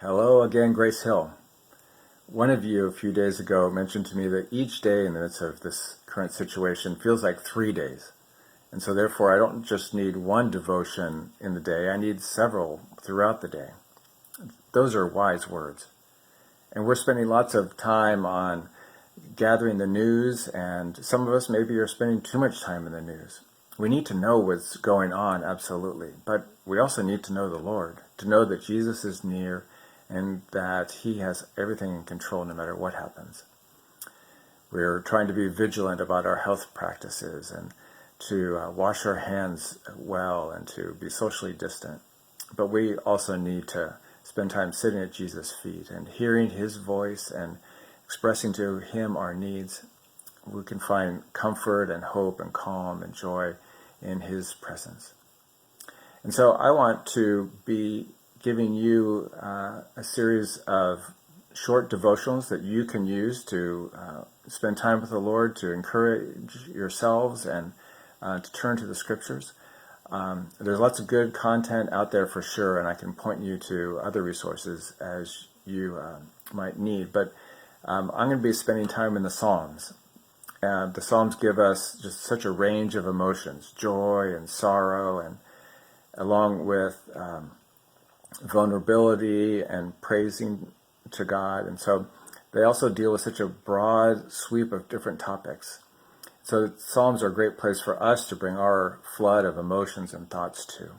Hello again, Grace Hill. One of you a few days ago mentioned to me that each day in the midst of this current situation feels like 3 days. And so therefore I don't just need one devotion in the day, I need several throughout the day. Those are wise words. And we're spending lots of time on gathering the news, and some of us maybe are spending too much time in the news. We need to know what's going on, absolutely. But we also need to know the Lord, to know that Jesus is near and that he has everything in control no matter what happens. We're trying to be vigilant about our health practices and to wash our hands well and to be socially distant. But we also need to spend time sitting at Jesus' feet and hearing his voice and expressing to him our needs. We can find comfort and hope and calm and joy in his presence. And so I want to be giving you a series of short devotionals that you can use to spend time with the Lord, to encourage yourselves, and to turn to the Scriptures. There's lots of good content out there for sure, and I can point you to other resources as you might need. But I'm going to be spending time in the Psalms. The Psalms give us just such a range of emotions, joy and sorrow, and along with vulnerability and praising to God. And so they also deal with such a broad sweep of different topics. So Psalms are a great place for us to bring our flood of emotions and thoughts to.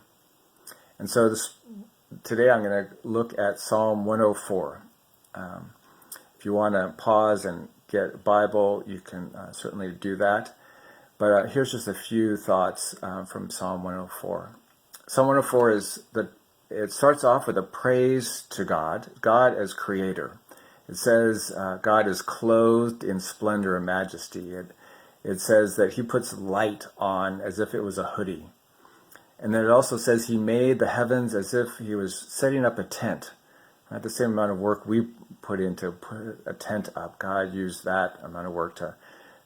And so today I'm going to look at Psalm 104. If you want to pause and get a Bible, you can certainly do that. But here's just a few thoughts from Psalm 104. Psalm 104 it starts off with a praise to God as creator. It says God is clothed in splendor and majesty. It says that he puts light on as if it was a hoodie. And then it also says he made the heavens as if he was setting up a tent. Not the same amount of work we put in to put a tent up. God used that amount of work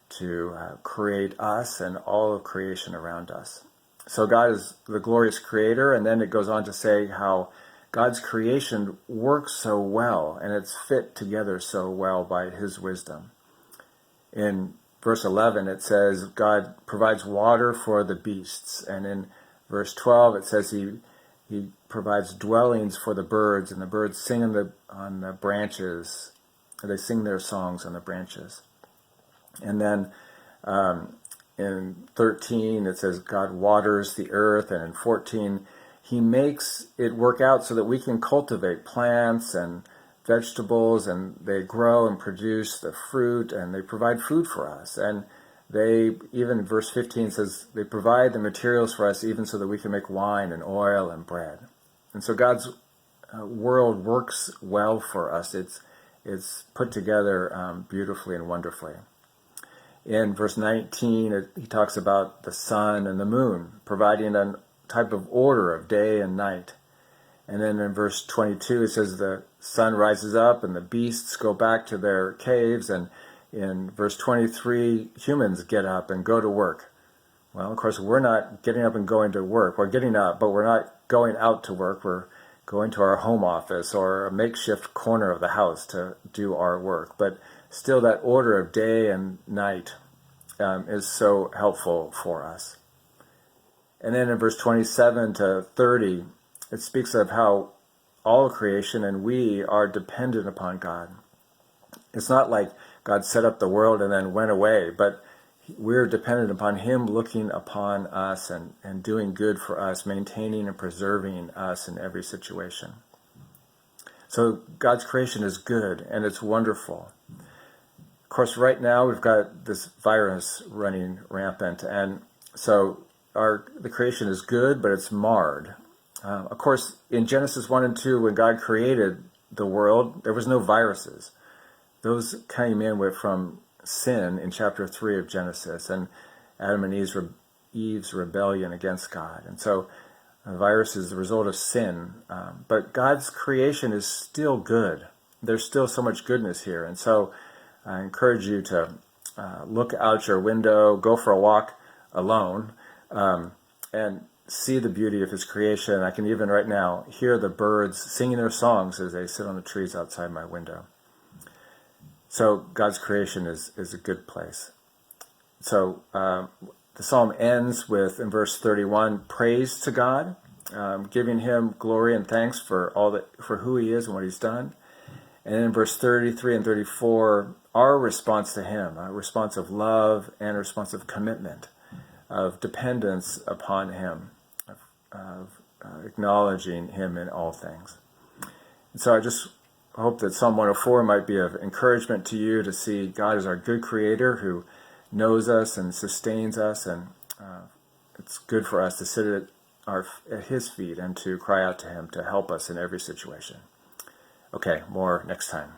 to create us and all of creation around us. So God is the glorious creator, and then it goes on to say how God's creation works so well, and it's fit together so well by his wisdom. In verse 11, it says God provides water for the beasts, and in verse 12, it says he provides dwellings for the birds, and the birds sing on the branches. They sing their songs on the branches. And then in 13, it says God waters the earth, and in 14, he makes it work out so that we can cultivate plants and vegetables, and they grow and produce the fruit, and they provide food for us. And even verse 15 says, they provide the materials for us even so that we can make wine and oil and bread. And so God's world works well for us. It's put together beautifully and wonderfully. In verse 19, he talks about the sun and the moon, providing a type of order of day and night. And then in verse 22, it says the sun rises up and the beasts go back to their caves. And in verse 23, humans get up and go to work. Well, of course, we're not getting up and going to work. We're getting up, but we're not going out to work. We're going to our home office or a makeshift corner of the house to do our work. But still, that order of day and night is so helpful for us. And then in verse 27 to 30, it speaks of how all creation and we are dependent upon God. It's not like God set up the world and then went away, but we're dependent upon him looking upon us and doing good for us, maintaining and preserving us in every situation. So God's creation is good and it's wonderful. Of course, right now we've got this virus running rampant, and so the creation is good, but it's marred. Of course, in Genesis 1 and 2, when God created the world, there was no viruses. Those came in from sin in chapter 3 of Genesis, and Adam and Eve's rebellion against God. And so a virus is the result of sin. But God's creation is still good. There's still so much goodness here. And so I encourage you to look out your window, go for a walk alone, and see the beauty of his creation. I can even right now hear the birds singing their songs as they sit on the trees outside my window. So God's creation is a good place. So the psalm ends with, in verse 31, praise to God, giving him glory and thanks for who he is and what he's done. And then in verse 33 and 34, our response to him, a response of love and a response of commitment, of dependence upon him, of acknowledging him in all things. And so I just hope that Psalm 104 might be of encouragement to you to see God as our good creator who knows us and sustains us, and it's good for us to sit at his feet and to cry out to him to help us in every situation. Okay, more next time.